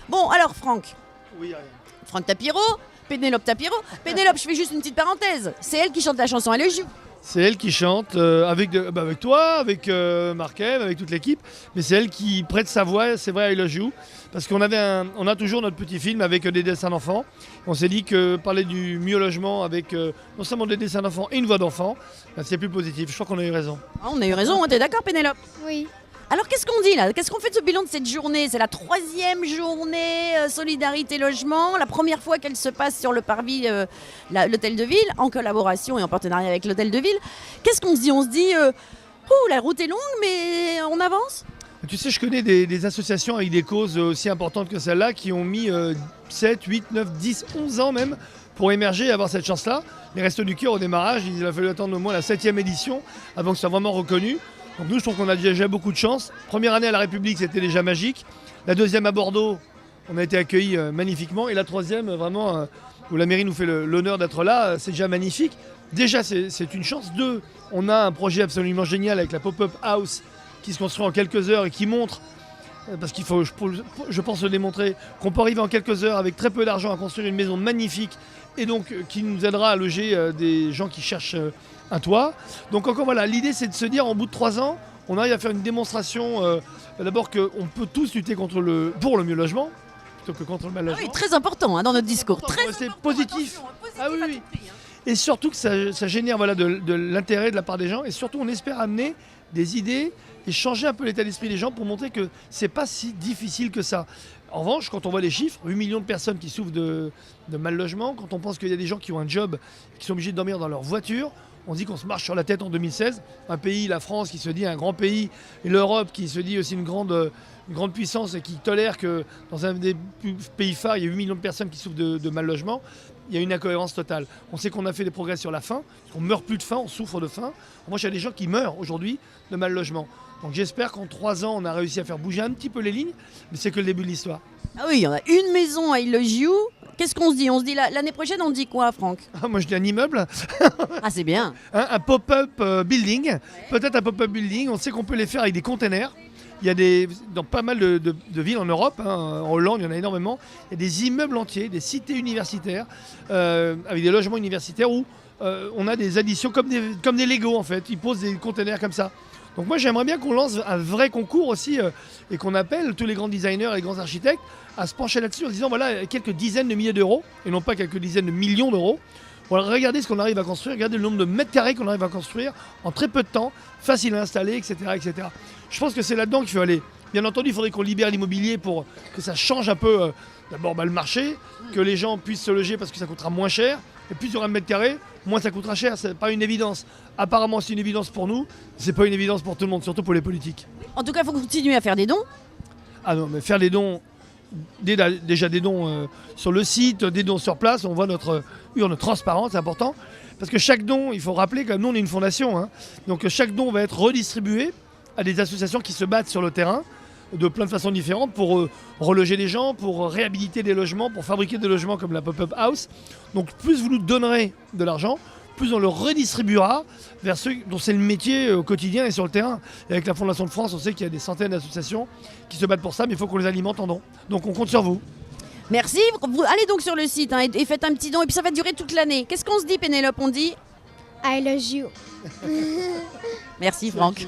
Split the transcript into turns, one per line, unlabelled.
Bon, alors Franck.
Oui, Ariane.
Franck Tapiro, Pénélope Tapiro. Pénélope, je fais juste une petite parenthèse. C'est elle qui chante la chanson, elle le joue.
C'est elle qui chante avec toi, avec Markem, avec toute l'équipe. Mais c'est elle qui prête sa voix, c'est vrai, elle le joue. Parce qu'on a toujours notre petit film avec des dessins d'enfants. On s'est dit que parler du mieux logement avec non seulement des dessins d'enfants et une voix d'enfant, c'est plus positif. Je crois qu'on a eu raison.
Ah, on a eu raison, t'es d'accord Pénélope?
Oui.
Alors qu'est-ce qu'on dit là? Qu'est-ce qu'on fait de ce bilan de cette journée? C'est la 3e journée Solidarité Logement, la première fois qu'elle se passe sur le parvis l'Hôtel de Ville, en collaboration et en partenariat avec l'Hôtel de Ville. Qu'est-ce qu'on se dit? On se dit, la route est longue mais on avance?
Tu sais, je connais des associations avec des causes aussi importantes que celle-là qui ont mis 7, 8, 9, 10, 11 ans même pour émerger et avoir cette chance-là. Les Restos du Cœur au démarrage, il a fallu attendre au moins la 7e édition avant que ce soit vraiment reconnu. Donc nous, je trouve qu'on a déjà beaucoup de chance. Première année à la République, c'était déjà magique. La deuxième à Bordeaux, on a été accueillis magnifiquement. Et la troisième, vraiment, où la mairie nous fait l'honneur d'être là, c'est déjà magnifique. Déjà, c'est une chance. 2, on a un projet absolument génial avec la Pop-Up House qui se construit en quelques heures et qui montre, parce qu'il faut, je pense, le démontrer, qu'on peut arriver en quelques heures avec très peu d'argent à construire une maison magnifique et donc qui nous aidera à loger des gens qui cherchent un toit. Donc encore voilà, l'idée c'est de se dire en bout de 3 ans, on arrive à faire une démonstration d'abord qu'on peut tous lutter pour le mieux logement plutôt que contre le mal logement.
Oui, très important dans notre discours.
C'est positif.
Positif
Ah oui,
à
oui.
tout prix, hein.
Et surtout que ça génère de l'intérêt de la part des gens et surtout on espère amener des idées et changer un peu l'état d'esprit des gens pour montrer que c'est pas si difficile que ça. En revanche, quand on voit les chiffres, 8 millions de personnes qui souffrent de mal logement, quand on pense qu'il y a des gens qui ont un job, qui sont obligés de dormir dans leur voiture, on se dit qu'on se marche sur la tête en 2016. Un pays, la France, qui se dit un grand pays, et l'Europe qui se dit aussi une grande puissance et qui tolère que dans un des pays phares, il y a 8 millions de personnes qui souffrent de mal logement. Il y a une incohérence totale. On sait qu'on a fait des progrès sur la faim, on meurt plus de faim, on souffre de faim. Moi, il y a des gens qui meurent aujourd'hui de mal logement. Donc j'espère qu'en 3 ans, on a réussi à faire bouger un petit peu les lignes, mais c'est que le début de l'histoire.
Ah oui, il y en a une maison à Illogiou. Qu'est-ce qu'on se dit? On se dit l'année prochaine, on dit quoi, Franck?
Moi, je dis un immeuble,
Ah, c'est bien.
un pop-up building, peut-être un pop-up building. On sait qu'on peut les faire avec des containers. Il y a dans pas mal de villes en Europe, en Hollande, il y en a énormément. Il y a des immeubles entiers, des cités universitaires, avec des logements universitaires où on a des additions comme des Lego en fait. Ils posent des containers comme ça. Donc moi j'aimerais bien qu'on lance un vrai concours aussi et qu'on appelle tous les grands designers et les grands architectes à se pencher là-dessus en disant voilà quelques dizaines de milliers d'euros et non pas quelques dizaines de millions d'euros. Voilà, regardez ce qu'on arrive à construire, regardez le nombre de mètres carrés qu'on arrive à construire en très peu de temps, facile à installer, etc. etc. Je pense que c'est là-dedans qu'il faut aller. Bien entendu, il faudrait qu'on libère l'immobilier pour que ça change un peu d'abord le marché, que les gens puissent se loger parce que ça coûtera moins cher. Et plus il y aura de mètres carrés, moins ça coûtera cher. C'est pas une évidence. Apparemment, c'est une évidence pour nous. C'est pas une évidence pour tout le monde, surtout pour les politiques.
En tout cas, il faut continuer à faire des dons.
Ah non, mais faire des dons, déjà des dons sur le site, des dons sur place. On voit notre transparence, c'est important. Parce que chaque don, il faut rappeler que nous, on est une fondation. Hein. Donc chaque don va être redistribué à des associations qui se battent sur le terrain de plein de façons différentes pour reloger des gens, pour réhabiliter des logements, pour fabriquer des logements comme la Pop-Up House. Donc plus vous nous donnerez de l'argent, plus on le redistribuera vers ceux dont c'est le métier au quotidien et sur le terrain. Et avec la Fondation de France, on sait qu'il y a des centaines d'associations qui se battent pour ça, mais il faut qu'on les alimente en dons. Donc on compte sur vous.
Merci. Vous allez donc sur le site et faites un petit don. Et puis ça va durer toute l'année. Qu'est-ce qu'on se dit, Pénélope? On dit
I love you.
merci, Franck.